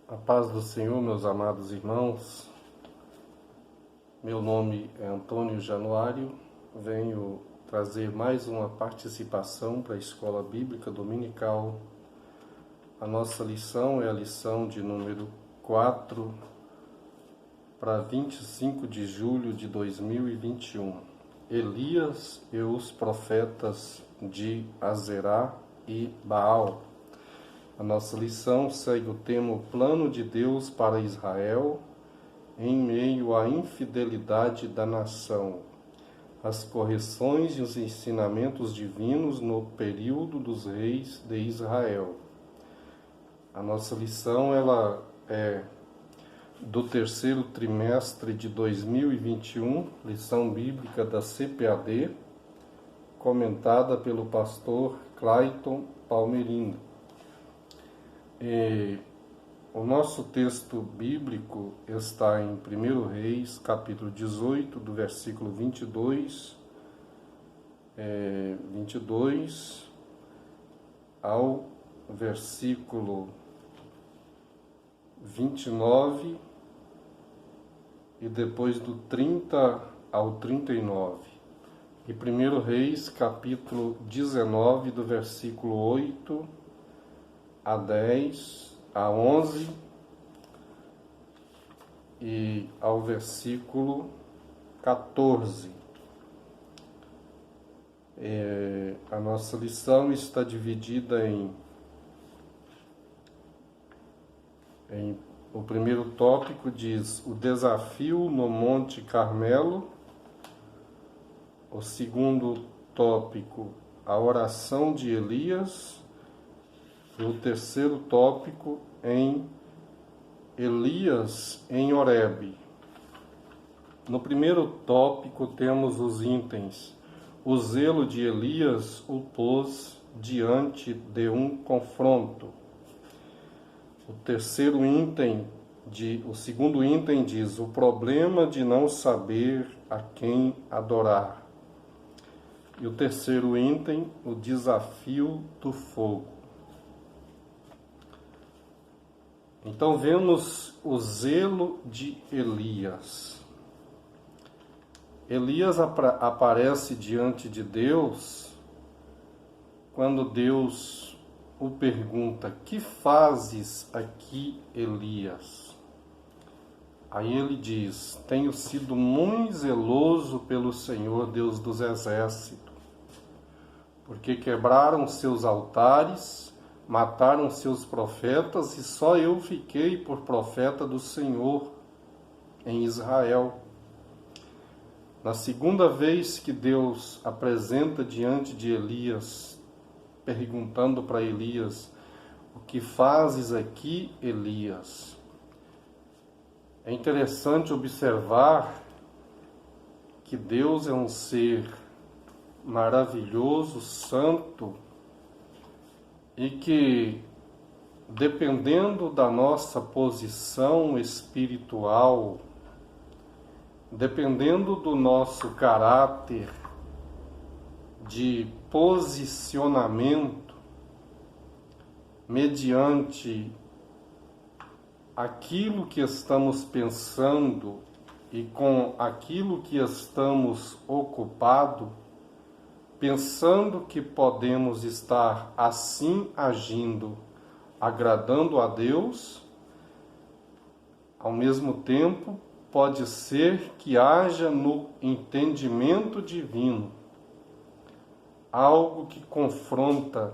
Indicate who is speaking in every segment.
Speaker 1: A paz do Senhor, meus amados irmãos. Meu nome é Antônio Januário. Venho trazer mais uma participação para a Escola Bíblica Dominical. A nossa lição é a lição de número 4 para 25 de julho de 2021. Elias e os profetas de Azerá e Baal. A nossa lição segue o tema O plano de Deus para Israel em meio à infidelidade da nação. As correções e os ensinamentos divinos no período dos reis de Israel. A nossa lição ela é do terceiro trimestre de 2021, lição bíblica da CPAD, comentada pelo pastor Clayton Palmerindo. O nosso texto bíblico está em 1 Reis, capítulo 18, do versículo 22 ao versículo 29 e depois do 30 ao 39. E 1 Reis, capítulo 19, do versículo 8 a 10, a 11 e ao versículo 14. A nossa lição está dividida em o primeiro tópico diz o desafio no Monte Carmelo, o segundo tópico a oração de Elias, e o terceiro tópico em Elias em Horebe. No primeiro tópico temos os itens. O zelo de Elias o pôs diante de um confronto. O segundo item diz o problema de não saber a quem adorar. E o terceiro item, o desafio do fogo. Então vemos o zelo de Elias. Elias aparece diante de Deus quando Deus o pergunta: que fazes aqui, Elias? Aí ele diz: tenho sido muito zeloso pelo Senhor Deus dos exércitos, porque quebraram seus altares, mataram seus profetas, e só eu fiquei por profeta do Senhor em Israel. Na segunda vez que Deus apresenta diante de Elias, perguntando para Elias: o que fazes aqui, Elias? É interessante observar que Deus é um ser maravilhoso, santo, e que, dependendo da nossa posição espiritual, dependendo do nosso caráter de posicionamento, mediante aquilo que estamos pensando e com aquilo que estamos ocupados, pensando que podemos estar assim agindo, agradando a Deus, ao mesmo tempo pode ser que haja no entendimento divino algo que confronta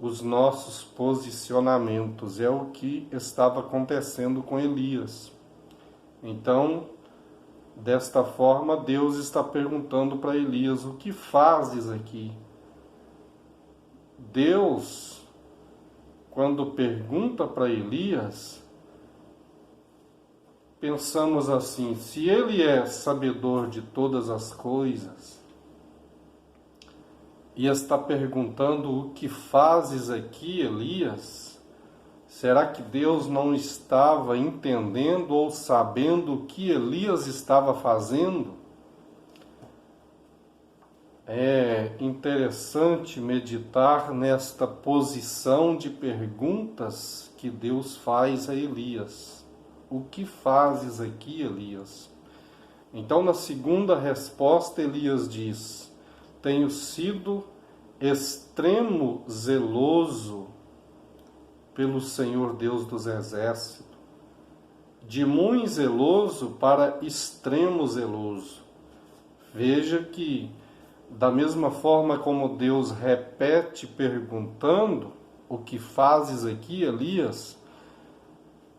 Speaker 1: os nossos posicionamentos. É o que estava acontecendo com Elias. Então, desta forma, Deus está perguntando para Elias: o que fazes aqui? Deus, quando pergunta para Elias, pensamos assim: se ele é sabedor de todas as coisas e está perguntando o que fazes aqui, Elias, será que Deus não estava entendendo ou sabendo o que Elias estava fazendo? É interessante meditar nesta posição de perguntas que Deus faz a Elias. O que fazes aqui, Elias? Então, na segunda resposta, Elias diz: tenho sido extremo zeloso pelo Senhor Deus dos Exércitos, de muito zeloso para extremo zeloso. Veja que, da mesma forma como Deus repete perguntando: o que fazes aqui, Elias?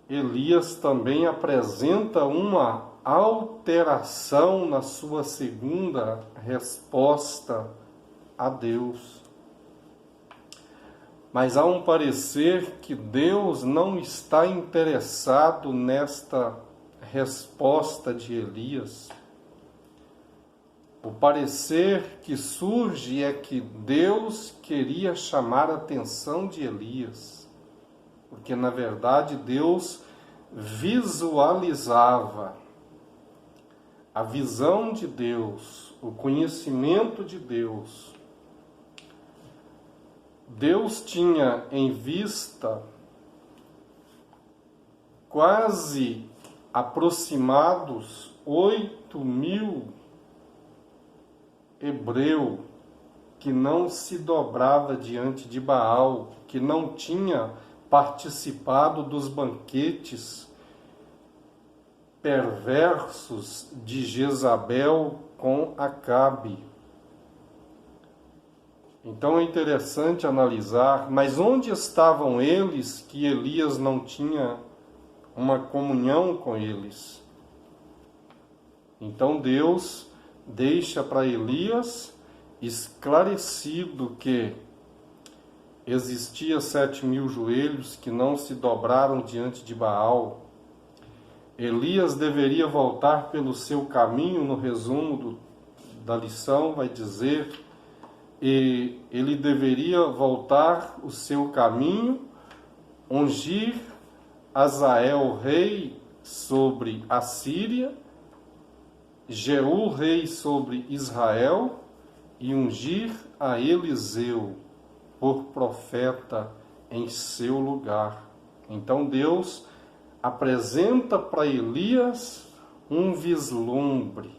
Speaker 1: Elias também apresenta uma alteração na sua segunda resposta a Deus. Mas há um parecer que Deus não está interessado nesta resposta de Elias. O parecer que surge é que Deus queria chamar a atenção de Elias, porque na verdade Deus visualizava a visão de Deus, o conhecimento de Deus. Deus tinha em vista quase aproximados 8.000 hebreu que não se dobrava diante de Baal, que não tinha participado dos banquetes perversos de Jezabel com Acabe. Então é interessante analisar, mas onde estavam eles que Elias não tinha uma comunhão com eles? Então Deus deixa para Elias esclarecido que existia 7.000 joelhos que não se dobraram diante de Baal. Elias deveria voltar pelo seu caminho, no resumo da lição vai dizer, e ele deveria voltar o seu caminho, ungir Azael rei sobre a Síria, Jeú rei sobre Israel, e ungir a Eliseu por profeta em seu lugar. Então Deus apresenta para Elias um vislumbre,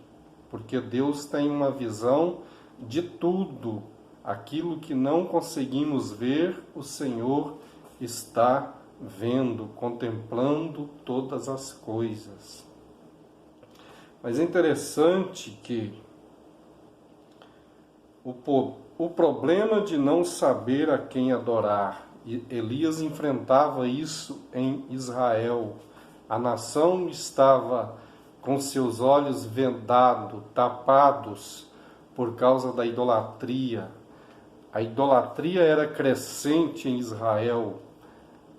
Speaker 1: porque Deus tem uma visão de tudo. Aquilo que não conseguimos ver, o Senhor está vendo, contemplando todas as coisas. Mas é interessante que o problema de não saber a quem adorar, Elias enfrentava isso em Israel. A nação estava com seus olhos vendados, tapados por causa da idolatria. A idolatria era crescente em Israel.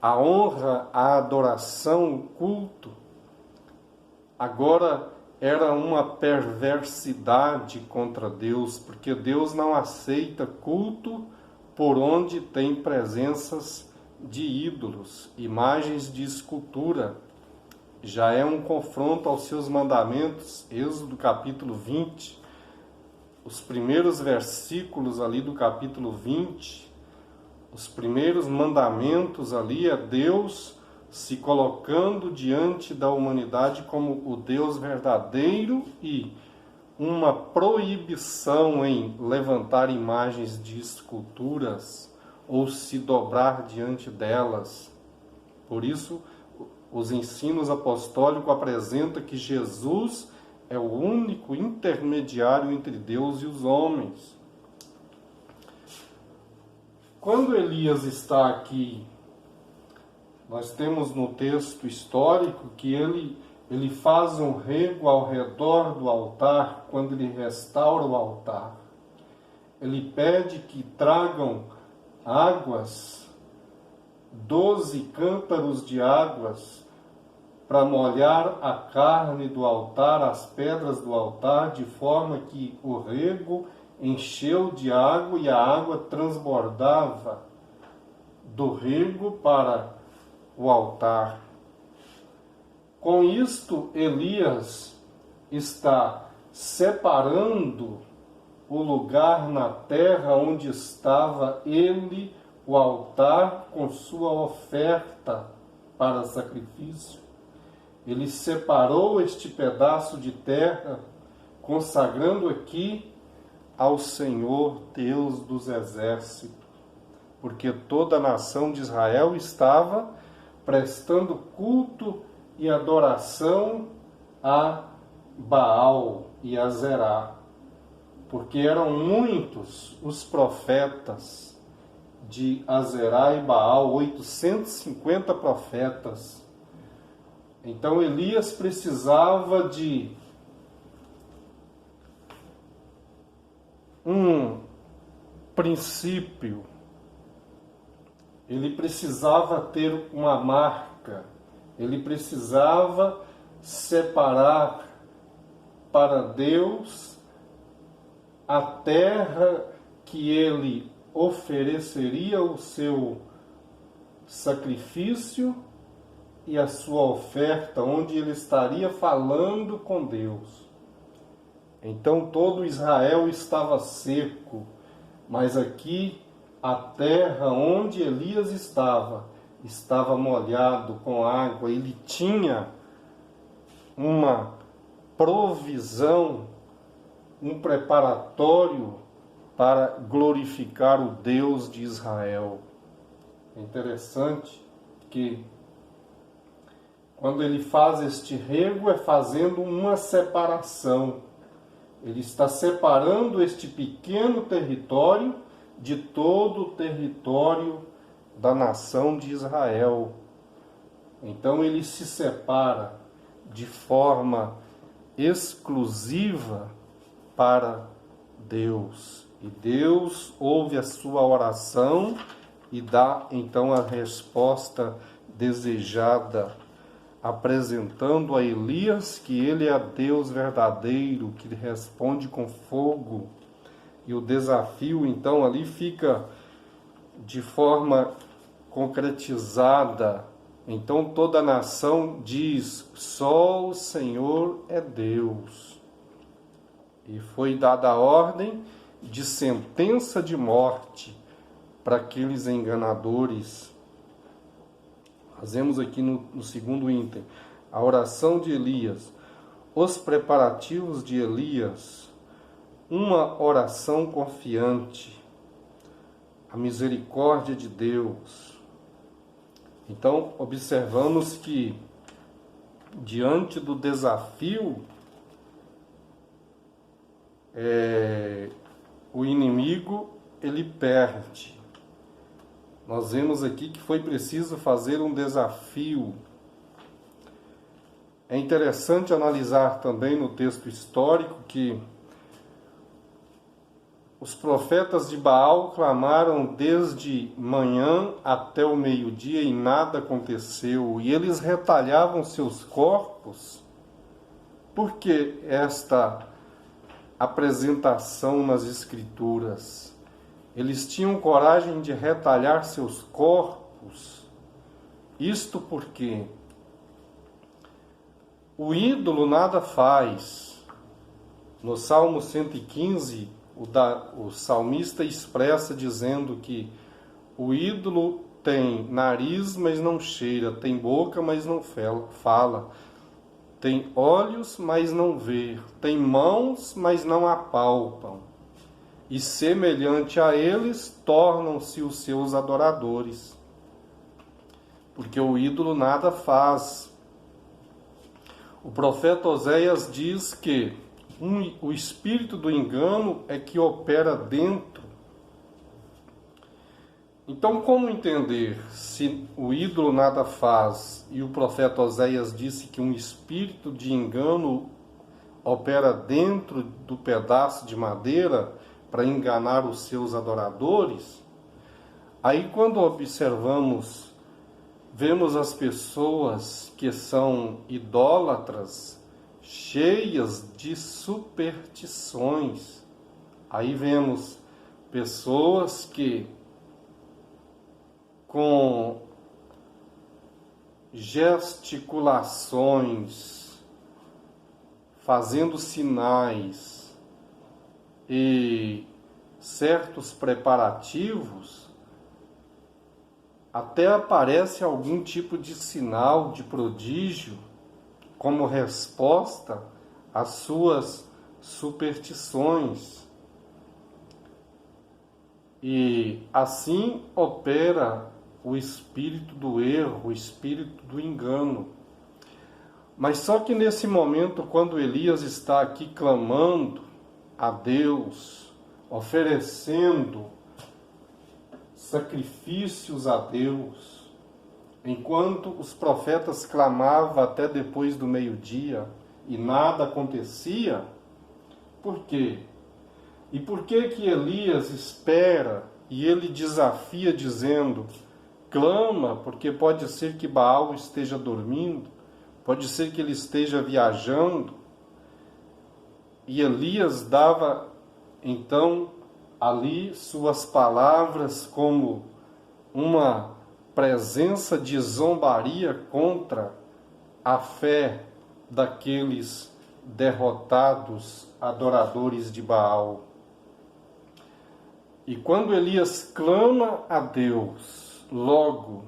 Speaker 1: A honra, a adoração, o culto, agora era uma perversidade contra Deus, porque Deus não aceita culto por onde tem presenças de ídolos, imagens de escultura. Já é um confronto aos seus mandamentos. Êxodo capítulo 20, os primeiros versículos ali do capítulo 20, os primeiros mandamentos ali é Deus se colocando diante da humanidade como o Deus verdadeiro e uma proibição em levantar imagens de esculturas ou se dobrar diante delas. Por isso, os ensinos apostólicos apresentam que Jesus é o único intermediário entre Deus e os homens. Quando Elias está aqui, nós temos no texto histórico que ele faz um rego ao redor do altar, quando ele restaura o altar. Ele pede que tragam águas, 12 cântaros de águas, para molhar a carne do altar, as pedras do altar, de forma que o rego encheu de água e a água transbordava do rego para o altar. Com isto, Elias está separando o lugar na terra onde estava ele, o altar, com sua oferta para sacrifício. Ele separou este pedaço de terra, consagrando aqui ao Senhor Deus dos exércitos, porque toda a nação de Israel estava prestando culto e adoração a Baal e a Zerá, porque eram muitos os profetas de Azerá e Baal, 850 profetas. Então Elias precisava de um princípio, ele precisava ter uma marca, ele precisava separar para Deus a terra que ele ofereceria o seu sacrifício e a sua oferta, onde ele estaria falando com Deus. Então todo Israel estava seco, mas aqui a terra onde Elias estava molhado com água. Ele tinha uma provisão, um preparatório para glorificar o Deus de Israel. É interessante que quando ele faz este rego, é fazendo uma separação. Ele está separando este pequeno território de todo o território da nação de Israel. Então ele se separa de forma exclusiva para Deus. E Deus ouve a sua oração e dá então a resposta desejada, apresentando a Elias que ele é Deus verdadeiro, que responde com fogo. E o desafio então ali fica de forma concretizada. Então toda a nação diz: só o Senhor é Deus. E foi dada a ordem de sentença de morte para aqueles enganadores. Fazemos aqui no segundo item a oração de Elias, os preparativos de Elias, uma oração confiante, a misericórdia de Deus. Então, observamos que, diante do desafio, o inimigo, ele perde. Nós vemos aqui que foi preciso fazer um desafio. É interessante analisar também no texto histórico que os profetas de Baal clamaram desde manhã até o meio-dia e nada aconteceu. E eles retalhavam seus corpos. Por que esta apresentação nas Escrituras? Eles tinham coragem de retalhar seus corpos. Isto porque o ídolo nada faz. No Salmo 115, o salmista expressa dizendo que o ídolo tem nariz, mas não cheira, tem boca, mas não fala, tem olhos, mas não vê, tem mãos, mas não apalpam. E semelhante a eles tornam-se os seus adoradores, porque o ídolo nada faz. O profeta Oséias diz que o espírito do engano é que opera dentro. Então, como entender se o ídolo nada faz e o profeta Oséias disse que um espírito de engano opera dentro do pedaço de madeira para enganar os seus adoradores? Aí, quando observamos, vemos as pessoas que são idólatras, cheias de superstições. Aí vemos pessoas que, com gesticulações, fazendo sinais, e certos preparativos, até aparece algum tipo de sinal, de prodígio, como resposta às suas superstições. E assim opera o espírito do erro, o espírito do engano. Mas só que nesse momento, quando Elias está aqui clamando a Deus, oferecendo sacrifícios a Deus, enquanto os profetas clamavam até depois do meio-dia e nada acontecia, por quê? E por que que Elias espera e ele desafia dizendo, clama, porque pode ser que Baal esteja dormindo, pode ser que ele esteja viajando. E Elias dava, então, ali suas palavras como uma presença de zombaria contra a fé daqueles derrotados adoradores de Baal. E quando Elias clama a Deus, logo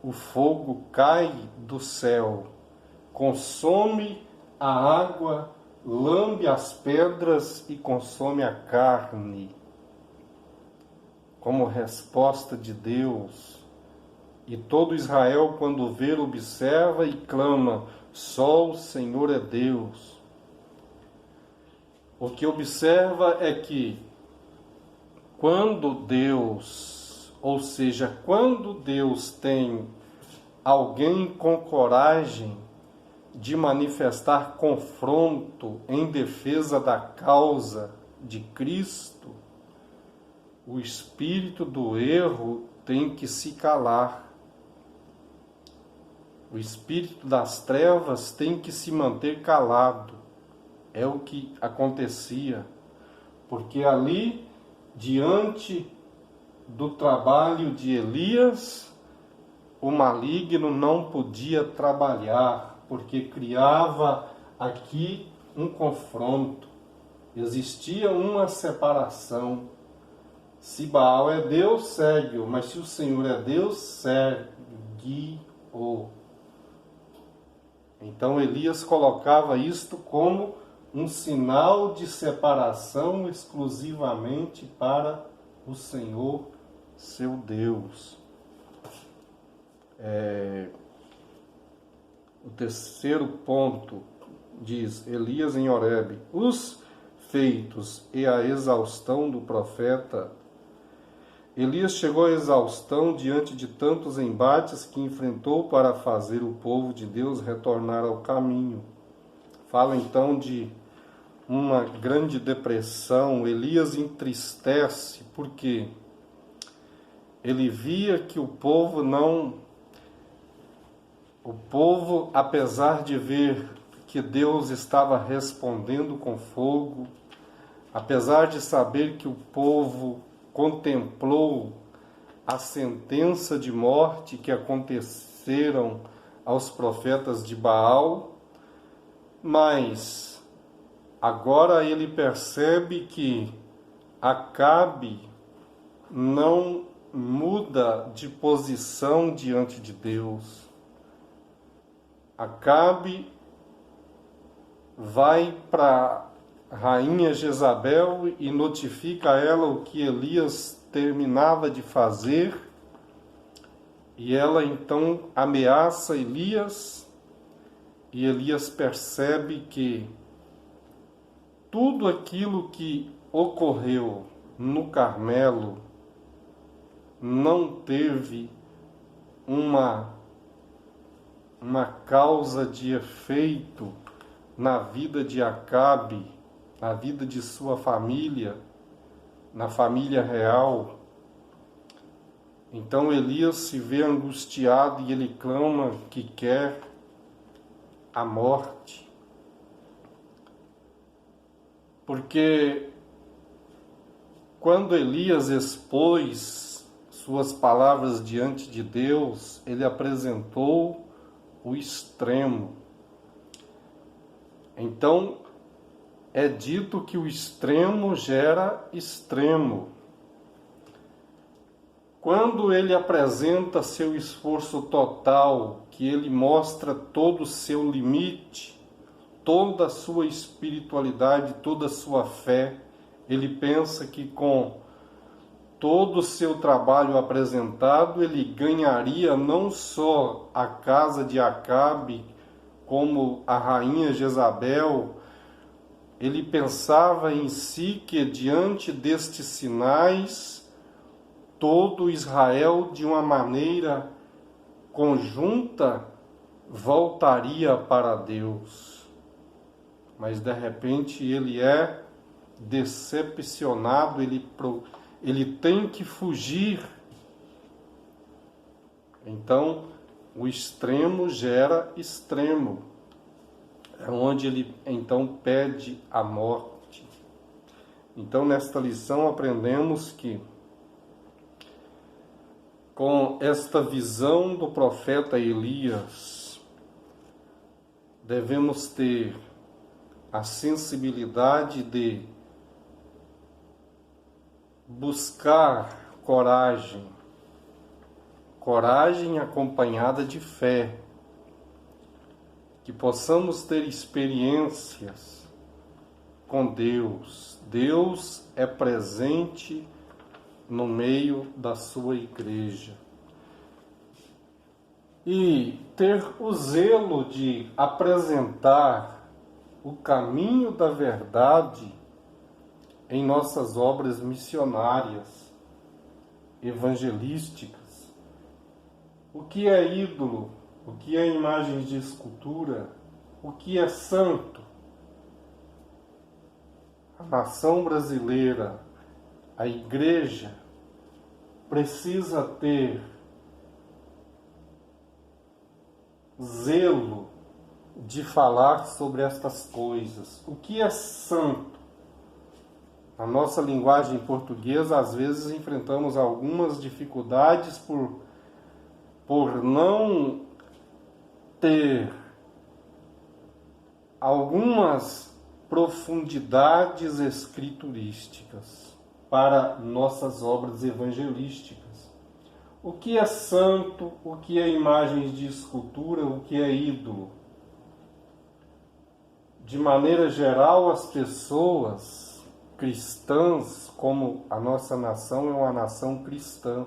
Speaker 1: o fogo cai do céu, consome a água, lambe as pedras e consome a carne. Como resposta de Deus. E todo Israel, quando vê, observa e clama, só o Senhor é Deus. O que observa é que quando Deus, ou seja, quando Deus tem alguém com coragem de manifestar confronto em defesa da causa de Cristo, o espírito do erro tem que se calar. O espírito das trevas tem que se manter calado. É o que acontecia. Porque ali, diante do trabalho de Elias, o maligno não podia trabalhar, porque criava aqui um confronto. Existia uma separação. Se Baal é Deus, segue-o, mas se o Senhor é Deus, segue-o. Então Elias colocava isto como um sinal de separação exclusivamente para o Senhor, seu Deus. O terceiro ponto diz, Elias em Horebe, os feitos e a exaustão do profeta. Elias chegou à exaustão diante de tantos embates que enfrentou para fazer o povo de Deus retornar ao caminho. Fala então de uma grande depressão. Elias entristece porque ele via que o povo, apesar de ver que Deus estava respondendo com fogo, apesar de saber que o povo contemplou a sentença de morte que aconteceram aos profetas de Baal, mas agora ele percebe que Acabe não muda de posição diante de Deus. Acabe vai para rainha Jezabel e notifica a ela o que Elias terminava de fazer, e ela então ameaça Elias, e Elias percebe que tudo aquilo que ocorreu no Carmelo não teve uma causa de efeito na vida de Acabe, na vida de sua família, na família real. Então Elias se vê angustiado e ele clama que quer a morte. Porque quando Elias expôs suas palavras diante de Deus, ele apresentou o extremo. Então, é dito que o extremo gera extremo. Quando ele apresenta seu esforço total, que ele mostra todo o seu limite, toda a sua espiritualidade, toda a sua fé, ele pensa que com todo o seu trabalho apresentado, ele ganharia não só a casa de Acabe, como a rainha Jezabel. Ele pensava em si que, diante destes sinais, todo Israel, de uma maneira conjunta, voltaria para Deus. Mas, de repente, ele é decepcionado, ele tem que fugir. Então, o extremo gera extremo. É onde ele, então, pede a morte. Então, nesta lição, aprendemos que, com esta visão do profeta Elias, devemos ter a sensibilidade de buscar coragem acompanhada de fé, que possamos ter experiências com Deus. Deus é presente no meio da sua igreja. E ter o zelo de apresentar o caminho da verdade em nossas obras missionárias, evangelísticas. O que é ídolo? O que é imagem de escultura? O que é santo? A nação brasileira, a igreja, precisa ter zelo de falar sobre estas coisas. O que é santo? Na nossa linguagem portuguesa, às vezes enfrentamos algumas dificuldades por não ter algumas profundidades escriturísticas para nossas obras evangelísticas. O que é santo, o que é imagens de escultura, o que é ídolo? De maneira geral, as pessoas cristãs, como a nossa nação é uma nação cristã,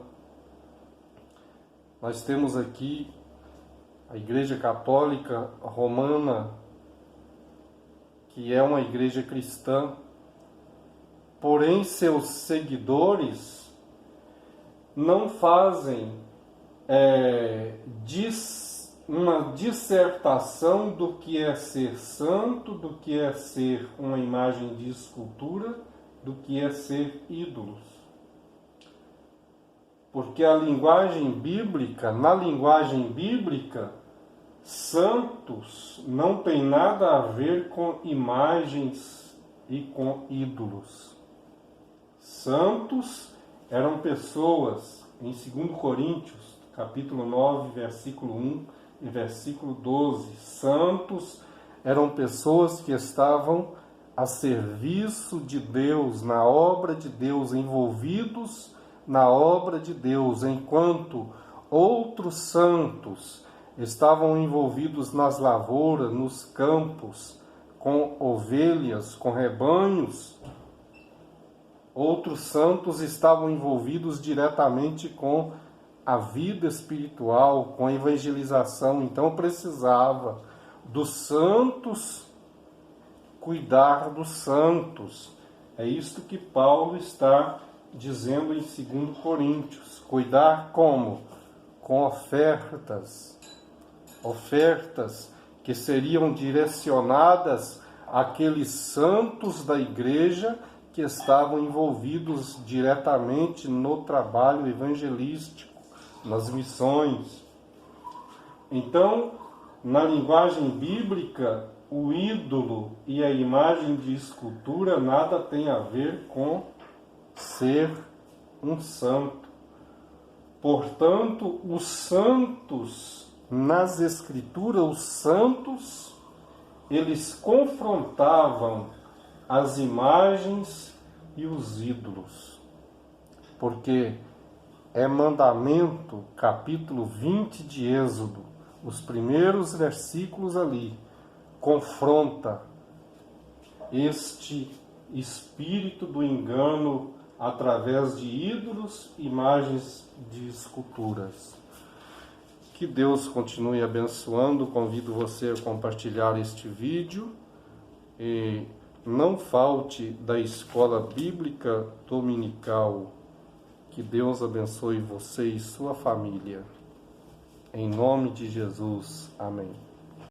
Speaker 1: nós temos aqui a Igreja Católica Romana, que é uma igreja cristã, porém seus seguidores não fazem uma dissertação do que é ser santo, do que é ser uma imagem de escultura, do que é ser ídolos. Porque na linguagem bíblica, santos não tem nada a ver com imagens e com ídolos. Santos eram pessoas, em 2 Coríntios, capítulo 9, versículo 1 e versículo 12, santos eram pessoas que estavam a serviço de Deus, na obra de Deus, envolvidos na obra de Deus, enquanto outros santos estavam envolvidos nas lavouras, nos campos, com ovelhas, com rebanhos. Outros santos estavam envolvidos diretamente com a vida espiritual, com a evangelização. Então precisava dos santos cuidar dos santos. É isto que Paulo está dizendo em 2 Coríntios. Cuidar como? Com ofertas que seriam direcionadas àqueles santos da igreja que estavam envolvidos diretamente no trabalho evangelístico, nas missões. Então, na linguagem bíblica, o ídolo e a imagem de escultura nada tem a ver com ser um santo. Portanto, os santos, nas Escrituras, os santos, eles confrontavam as imagens e os ídolos. Porque é mandamento, capítulo 20 de Êxodo, os primeiros versículos ali, confronta este espírito do engano através de ídolos, imagens de esculturas. Que Deus continue abençoando. Convido você a compartilhar este vídeo e não falte da escola bíblica dominical. Que Deus abençoe você e sua família. Em nome de Jesus. Amém.